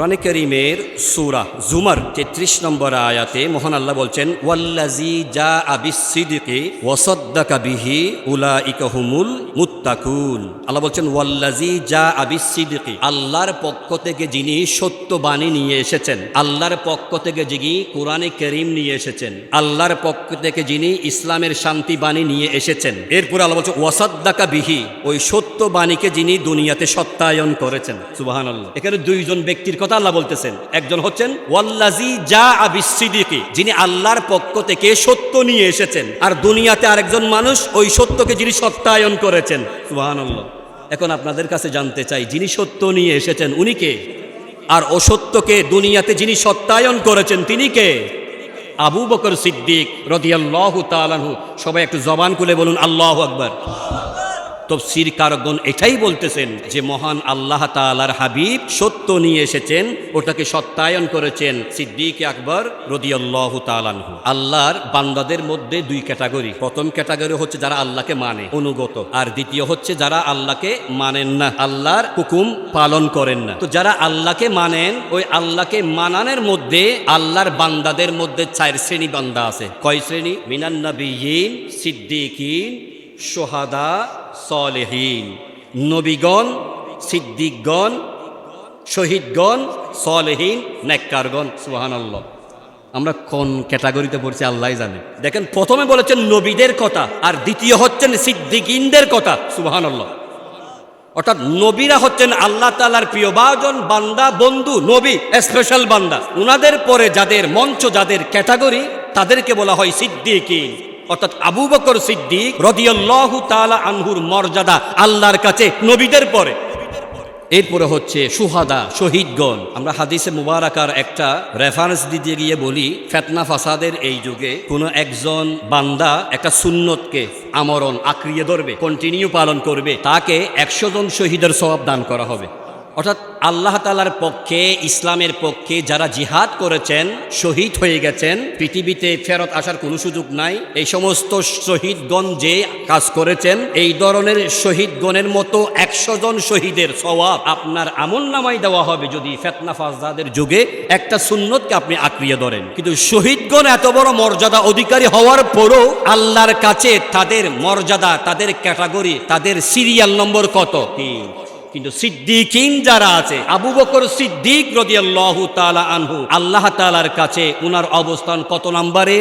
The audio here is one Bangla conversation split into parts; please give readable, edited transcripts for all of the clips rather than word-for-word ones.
কোরআনে কারীমের সূরা জুমার ৩৩ নম্বর আয়াতে মহান আল্লাহ বলছেন, ওয়াল্লাযী জাআ বিস-সিদকি ওয়া সাদ্দাকা বিহি উলাইকা হুমুল মুত্তাকুন। আল্লাহ বলছেন ওয়াল্লাযী জাআ বিস-সিদকি, আল্লাহর পক্ষ থেকে যিনি সত্য বাণী নিয়ে এসেছেন, আল্লাহর পক্ষ থেকে যিনি কোরআনে কারীম নিয়ে এসেছেন, আল্লাহর পক্ষ থেকে যিনি ইসলামের শান্তি বাণী নিয়ে এসেছেন। এরপর আল্লাহ বলছেন ওয়া সাদ্দাকা বিহি, ওই সত্য বাণীকে যিনি দুনিয়াতে সত্যায়ন করেছেন। সুবহানাল্লাহ। এখানে দুইজন ব্যক্তির কথা আল্লাহ বলতেছেন। একজন হচ্ছেন ওয়াল্লাযী জাআ বিস-সিদকি, যিনি আল্লাহর পক্ষ থেকে সত্য নিয়ে এসেছেন, আর দুনিয়াতে আরেকজন মানুষ ওই সত্যকে যিনি সত্যায়ন করেছেন। সুবহানাল্লাহ। এখন আপনাদের কাছে জানতে চাই, যিনি সত্য নিয়ে এসেছেন উনি কে? আর অসত্যকে দুনিয়াতে যিনি সত্যায়ন করেছেন তিনি কে? আবু বকর সিদ্দিক রাদিয়াল্লাহু তাআলা আনহু। সবাই একটু জবান খুলে বলুন আল্লাহু আকবার। তাফসীর কারকগণ এটাই বলতেছেন যে মহান আল্লাহ তাআলার হাবিব সত্য নিয়ে এসেছেন, ওটাকে সত্যায়ন করেছেন সিদ্দিক আকবর রাদিয়াল্লাহু তাআলা আনহু। আল্লাহর বান্দাদের মধ্যে দুই ক্যাটাগরি। প্রথম ক্যাটাগরি হচ্ছে যারা আল্লাহকে মানে, অনুগত, আর দ্বিতীয় হচ্ছে যারা আল্লাহকে মানেন না, আল্লাহর হুকুম পালন করেন না। তো যারা আল্লাহকে মানেন, ওই আল্লাহকে মানানের মধ্যে আল্লাহর বান্দাদের মধ্যে 4 শ্রেণী বান্দা আছে। কয় শ্রেণী? মিনান নাবিয়্যিন, সিদ্দিকিন, শুহাদা, সালেহীন। নবীগণ, সিদ্দিকগণ, শহীদগণ, সালেহীন, নেককারগণ। সুবহানাল্লাহ। আমরা কোন ক্যাটাগরিতে পড়ছি আল্লাহই জানে। দেখেন, প্রথমে বলেছেন নবীদের কথা, আর দ্বিতীয় হচ্ছেন সিদ্দিকিনদের কথা। সুবহানাল্লাহ। অর্থাৎ নবীরা হচ্ছেন আল্লাহ তাআলার প্রিয় ভাজন, বান্দা, বন্ধু, নবী, স্পেশাল বান্দা। উনাদের পরে যাদের মঞ্চ, যাদের ক্যাটাগরি, তাদেরকে বলা হয় সিদ্দিকিন। অর্থাৎ আবু বকর সিদ্দিক রাদিয়াল্লাহু তাআলা আনহুর মর্যাদা আল্লাহর কাছে নবীদের পরে। এরপরে হচ্ছে শুহাদা, শহীদগণ। আমরা হাদিসে মুবারাকার একটা রেফারেন্স দিতে গিয়ে বলি, ফিতনা ফাসাদের এই যুগে কোনো একজন বান্দা একটা সুন্নতকে আমরণ আঁকড়িয়ে ধরবে, কন্টিনিউ পালন করবে, তাকে 100 জন শহীদের সওয়াব দান করা হবে। অর্থাৎ আল্লাহ তাআলার পক্ষে, ইসলামের পক্ষে যারা জিহাদ করেছেন, শহীদ হয়ে গেছেন, পৃথিবীতে ফেরত আসার কোনো সুযোগ নাই। এই সমস্ত শহীদগণ যে কাজ করেছেন, এই ধরনের শহীদগণের মতো 100 জন শহীদের সওয়াব আপনার আমলনামায় দেওয়া হবে যদি ফিতনা ফাসাদের যুগে একটা সুন্নতকে আপনি আঁকড়িয়ে ধরেন। কিন্তু শহীদগণ এত বড় মর্যাদা অধিকারী হওয়ার পরও আল্লাহর কাছে তাদের মর্যাদা, তাদের ক্যাটাগরি, তাদের সিরিয়াল নম্বর কত? কিন্তু সিদ্দিকিন যারা আছে, আবু বকর সিদ্দিক রাদিয়াল্লাহু তাআলা আনহু, আল্লাহ তাআলার কাছে উনার অবস্থান কত নম্বরে?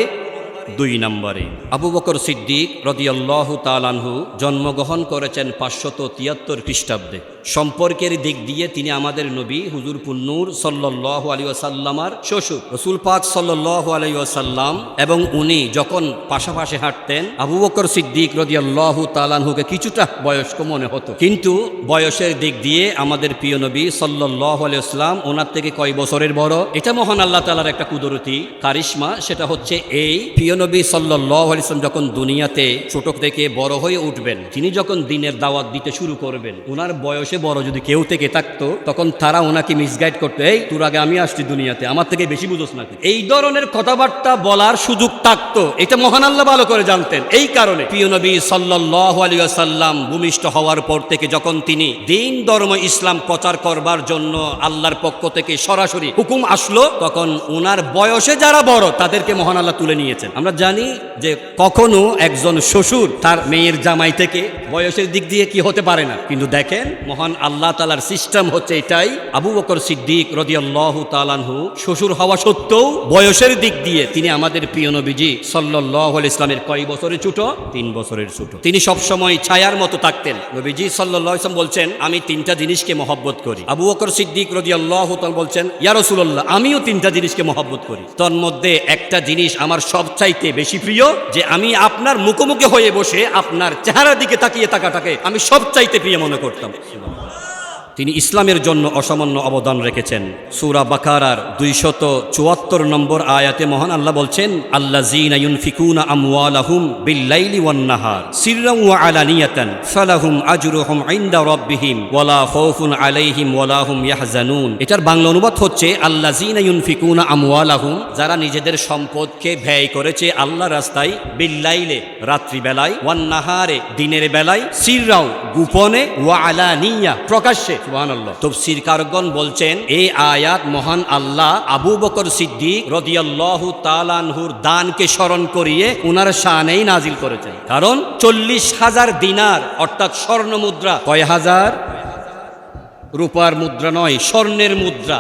2 নম্বরে। আবু বকর সিদ্দিক রাদিয়াল্লাহু তাআলা আনহু জন্মগ্রহণ করেছেন 573 খ্রিস্টাব্দে। সম্পর্কের দিক দিয়ে তিনি আমাদের নবী হুজুর পুন্নূর সাল্লাল্লাহু আলাইহি ওয়াসাল্লামার শ্বশুর। রাসূল পাক সাল্লাল্লাহু আলাইহি ওয়াসাল্লাম এবং উনি যখন পাশাপাশি হাঁটতেন, আবু বকর সিদ্দিক রাদিয়াল্লাহু তাআলা আনহুকে কিছুটা বয়স্ক মনে হতো, কিন্তু বয়সের দিক দিয়ে আমাদের প্রিয় নবী সাল্লাল্লাহু আলাইহি ওয়াসাল্লাম ওনার থেকে কয় বছরের বড়। এটা মহান আল্লাহ তাআলার একটা কুদরতি কারিশমা। সেটা হচ্ছে এই প্রিয় নবী সাল্লাল্লাহু আলাইহি ওয়াসাল্লাম যখন দুনিয়াতে ছোট থেকে বড় হয়ে উঠবেন, তিনি যখন দ্বীনের দাওয়াত দিতে শুরু করবেন, ওনার বয়সে বড় যদি কেউ থেকে থাকতো, তখন তারা ওনাকে মিসগাইড করতো, এই তোর আগে আমি আসছি দুনিয়াতে, আমার থেকে বেশি বুঝোস নাকি, এই ধরনের কথাবার্তা বলার সুযোগ থাকতো। এটা মহান আল্লাহ ভালো করে জানতেন। এই কারণে প্রিয় নবী সাল্লাল্লাহু আলাইহি ওয়াসাল্লাম ভূমিষ্ঠ হওয়ার পর থেকে যখন তিনি দ্বীন ধর্ম ইসলাম প্রচার করবার জন্য আল্লাহর পক্ষ থেকে সরাসরি হুকুম আসলো, তখন ওনার বয়সে যারা বড় তাদেরকে মহান আল্লাহ তুলে নিয়েছেন। আমরা জানি যে কখনো একজন শ্বশুর তার মেয়ের জামাই থেকে বয়সের দিক দিয়ে কি হতে পারে না, কিন্তু দেখেন মহান আল্লাহ তাআলার সিস্টেম হচ্ছে এটাই। আবু বকর সিদ্দিক রাদিয়াল্লাহু তাআলা আনহু শ্বশুর হওয়া সত্ত্বেও বয়সের দিক দিয়ে তিনি আমাদের প্রিয় নবীজি সাল্লাল্লাহু আলাইহি ওয়াসাল্লামের কয় বছরের ছোট? 3 বছরের ছোট। তিনি সবসময় ছায়ার মতো থাকতেন। নবীজি সাল্লাল্লাহু আলাইহি ওয়াসাল্লাম বলছেন, আমি 3টা জিনিসকে মহব্বত করি। আবু বকর সিদ্দিক রাদিয়াল্লাহু তাআলা বলছেন, ইয়া রাসূলুল্লাহ, আমিও 3টা জিনিসকে মহব্বত করি। তার মধ্যে একটা জিনিস আমার সবচাইতে বেশি প্রিয়, যে আমি আপনার মুখোমুখি হয়ে বসে আপনার চেহারার দিকে তাকিয়ে থাকাটাকে আমি সবচাইতে প্রিয় মনে করতাম। তিনি ইসলামের জন্য অসামান্য অবদান রেখেছেন। সূরা বাকারার 274 নম্বর আয়াতে মহান আল্লাহ বলছেন, আল্লাযীনা ইউনফিকুনা আমওয়ালাহুম বিল-লাইলি ওয়ান-নাহার সিররান ওয়া আলানিয়াতান ফালাহুম আজরুহুম ইনদা রাব্বিহিম ওয়ালা খাউফুন আলাইহিম ওয়ালা হুম ইয়াহজানুন। এটার বাংলা অনুবাদ হচ্ছে, আল্লাযীনা ইউনফিকুনা আমওয়ালাহুম, যারা নিজেদের সম্পদকে ব্যয় করেছে আল্লাহর রাস্তায়, বিল-লাইলে রাত্রিবেলায়, ওয়ান-নাহারে দিনের বেলায়, সিররাও গোপনে, ওয়া আলানিয়া প্রকাশ্যে, সুবহানাল্লাহ। তাফসীর কারকগণ বলছেন এই আয়াত মহান আল্লাহ আবু বকর সিদ্দিক রাদিয়াল্লাহু তাআলা আনহুর দানকে স্মরণ করিয়ে উনার শানেই নাজিল করেছেন। কারণ 40,000 দিনার অর্থাৎ স্বর্ণ মুদ্রা, কয় হাজার? রূপার মুদ্রা নয়, স্বর্ণের মুদ্রা,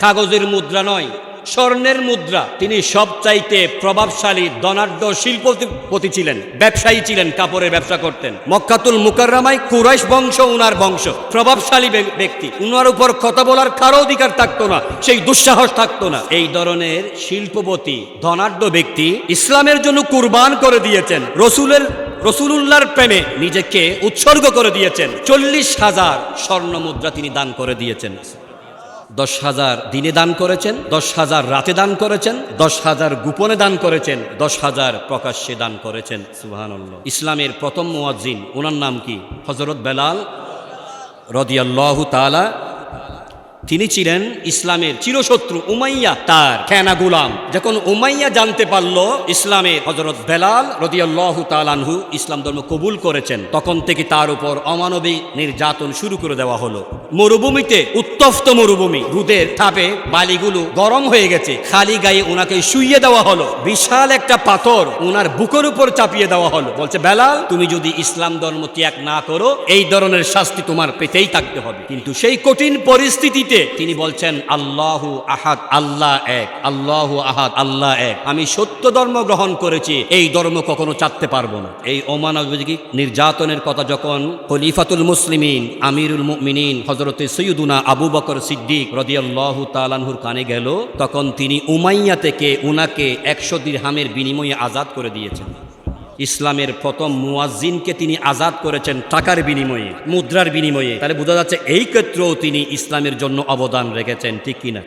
কাগজের মুদ্রা নয়, স্বর্ণের মুদ্রা। তিনি সবচাইতে প্রভাবশালী ধনাঢ্য শিল্পপতি ছিলেন, ব্যবসায়ী ছিলেন, কাপড়ের ব্যবসা করতেন। মক্কাতুল মুকাররমায় কুরাইশ বংশ উনার বংশ, প্রভাবশালী ব্যক্তি। উনার উপর কথা বলার কারো অধিকার থাকতো না, সেই দুঃসাহস থাকতো না। এই ধরনের শিল্পপতি ধনাঢ্য ব্যক্তি ইসলামের জন্য কুরবান করে দিয়েছেন, রসুলুল্লাহর প্রেমে নিজেকে উৎসর্গ করে দিয়েছেন। 40,000 স্বর্ণ মুদ্রা তিনি দান করে দিয়েছেন। 10,000 দিনে দান করেছেন, 10,000 রাতে দান করেছেন, 10,000 গোপনে দান করেছেন, 10,000 প্রকাশ্যে দান করেছেন। সুবহানাল্লাহ। ইসলামের প্রথম মুয়াজ্জিন, ওনার নাম কি? হযরত বেলাল রাদিয়াল্লাহু তাআলা। তিনি ছিলেন ইসলামের চিরশত্রু উমাইয়া তার খেনা গোলাম। যখন উমাইয়া জানতে পারলো ইসলামের হযরত বেলাল রাদিয়াল্লাহু তাআলা আনহু ইসলাম ধর্ম কবুল করেছেন, তখন থেকে তার উপর অমানবিক নির্যাতন শুরু করে দেওয়া হলো। মরুভূমিতে, উত্তপ্ত মরুভূমি, রোদের তাপে বালিগুলো গরম হয়ে গেছে, খালি গায়ে ওনাকে শুইয়ে দেওয়া হলো। বিশাল একটা পাথর ওনার বুকের উপর চাপিয়ে দেওয়া হলো। বলছে, বেলাল তুমি যদি ইসলাম ধর্ম ত্যাগ না করো এই ধরনের শাস্তি তোমার পেতেই থাকতে হবে। কিন্তু সেই কঠিন পরিস্থিতিতে তিনি বলছেন, আল্লাহু আহাদ, আল্লাহ এক, আল্লাহু আহাদ, আল্লাহ এক। আমি সত্য ধর্ম গ্রহণ করেছি, এই ধর্ম কখনো চাটতে পারবো না। এই অমানবিক নির্যাতনের কথা যখন খলিফাতুল মুসলিমিন আমিরুল মুমিনিন হযরতে সৈয়দুনা আবু বকর সিদ্দিক রাদিয়াল্লাহু তাআলা আনহুর কানে গেল, তখন তিনি উমাইয়া থেকে উনাকে 100 দিরহামের বিনিময়ে আজাদ করে দিয়েছেন। ইসলামের প্রথম মুয়াজ্জিনকে তিনি আজাদ করেছেন টাকার বিনিময়ে, মুদ্রার বিনিময়ে। তাহলে বোঝা যাচ্ছে এই ক্ষেত্রেও তিনি ইসলামের জন্য অবদান রেখেছেন, ঠিক কিনা?